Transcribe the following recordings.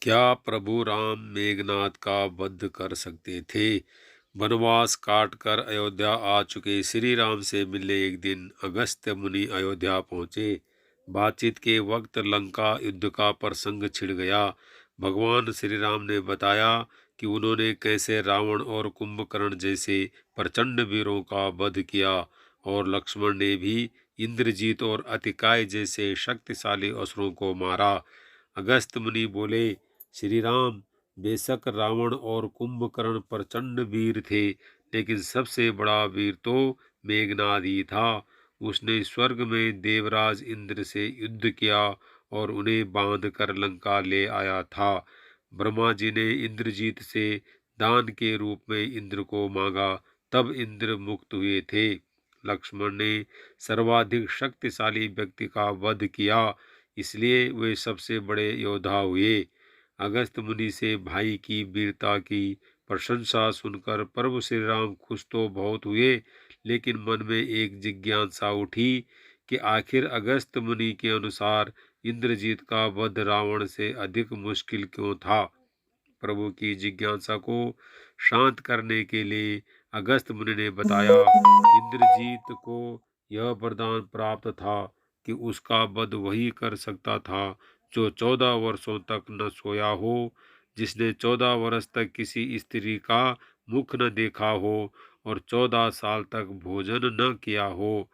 क्या प्रभु राम मेघनाद का वध कर सकते थे? वनवास काट कर अयोध्या आ चुके श्री राम से मिलने एक दिन अगस्त्य मुनि अयोध्या पहुंचे। बातचीत के वक्त लंका युद्ध का प्रसंग छिड़ गया। भगवान श्री राम ने बताया कि उन्होंने कैसे रावण और कुंभकर्ण जैसे प्रचंड वीरों का वध किया, और लक्ष्मण ने भी इंद्रजीत और अतिकाय जैसे शक्तिशाली असुरों को मारा। अगस्त मुनि बोले, श्री राम, बेशक रावण और कुंभकर्ण प्रचंड वीर थे, लेकिन सबसे बड़ा वीर तो मेघनाद ही था। उसने स्वर्ग में देवराज इंद्र से युद्ध किया और उन्हें बांध कर लंका ले आया था। ब्रह्मा जी ने इंद्रजीत से दान के रूप में इंद्र को मांगा, तब इंद्र मुक्त हुए थे। लक्ष्मण ने सर्वाधिक शक्तिशाली व्यक्ति का वध किया, इसलिए वे सबसे बड़े योद्धा हुए। अगस्त मुनि से भाई की वीरता की प्रशंसा सुनकर प्रभु श्री राम खुश तो बहुत हुए, लेकिन मन में एक जिज्ञासा उठी कि आखिर अगस्त मुनि के अनुसार इंद्रजीत का वध रावण से अधिक मुश्किल क्यों था। प्रभु की जिज्ञासा को शांत करने के लिए अगस्त मुनि ने बताया, इंद्रजीत को यह वरदान प्राप्त था कि उसका वध वही कर सकता था जो 14 वर्षों तक न सोया हो, जिसने 14 वर्ष तक किसी स्त्री का मुख न देखा हो और 14 साल तक भोजन न किया हो।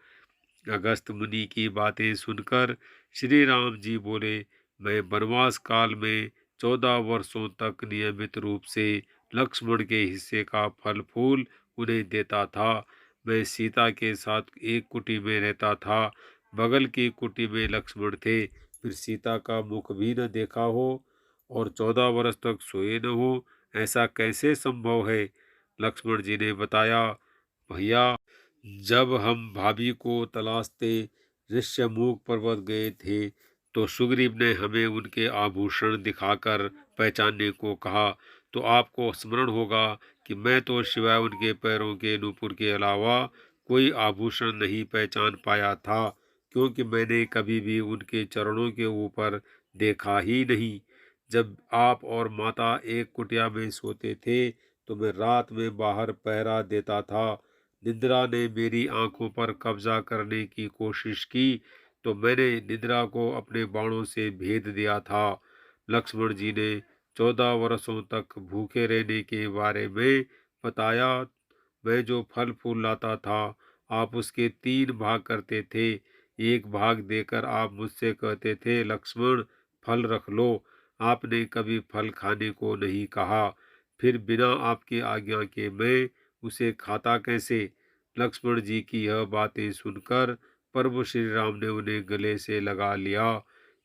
अगस्त मुनि की बातें सुनकर श्री राम जी बोले, मैं वनवास काल में 14 वर्षों तक नियमित रूप से लक्ष्मण के हिस्से का फल फूल उन्हें देता था। मैं सीता के साथ एक कुटी में रहता था। बगल की कुटी में लक्ष्मण थे। फिर सीता का मुख भी न देखा हो और 14 वर्ष तक सोए न हो, ऐसा कैसे संभव है? लक्ष्मण जी ने बताया, भैया, जब हम भाभी को तलाशते ऋष्यमूक पर्वत गए थे, तो सुग्रीव ने हमें उनके आभूषण दिखाकर पहचानने को कहा। तो आपको स्मरण होगा कि मैं तो सिवाय उनके पैरों के नूपुर के अलावा कोई आभूषण नहीं पहचान पाया था, क्योंकि मैंने कभी भी उनके चरणों के ऊपर देखा ही नहीं। जब आप और माता एक कुटिया में सोते थे, तो मैं रात में बाहर पहरा देता था। निद्रा ने मेरी आंखों पर कब्जा करने की कोशिश की, तो मैंने निद्रा को अपने बाणों से भेद दिया था। लक्ष्मण जी ने 14 वर्षों तक भूखे रहने के बारे में बताया। मैं जो फल फूल लाता था, आप उसके 3 भाग करते थे। एक भाग देकर आप मुझसे कहते थे, लक्ष्मण, फल रख लो। आपने कभी फल खाने को नहीं कहा। फिर बिना आपकी आज्ञा के मैं उसे खाता कैसे? लक्ष्मण जी की यह बातें सुनकर प्रभु श्री राम ने उन्हें गले से लगा लिया।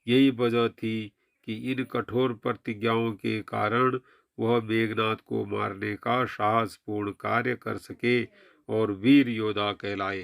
यही वजह थी कि इन कठोर प्रतिज्ञाओं के कारण वह मेघनाद को मारने का साहसपूर्ण कार्य कर सके और वीर योद्धा कहलाए।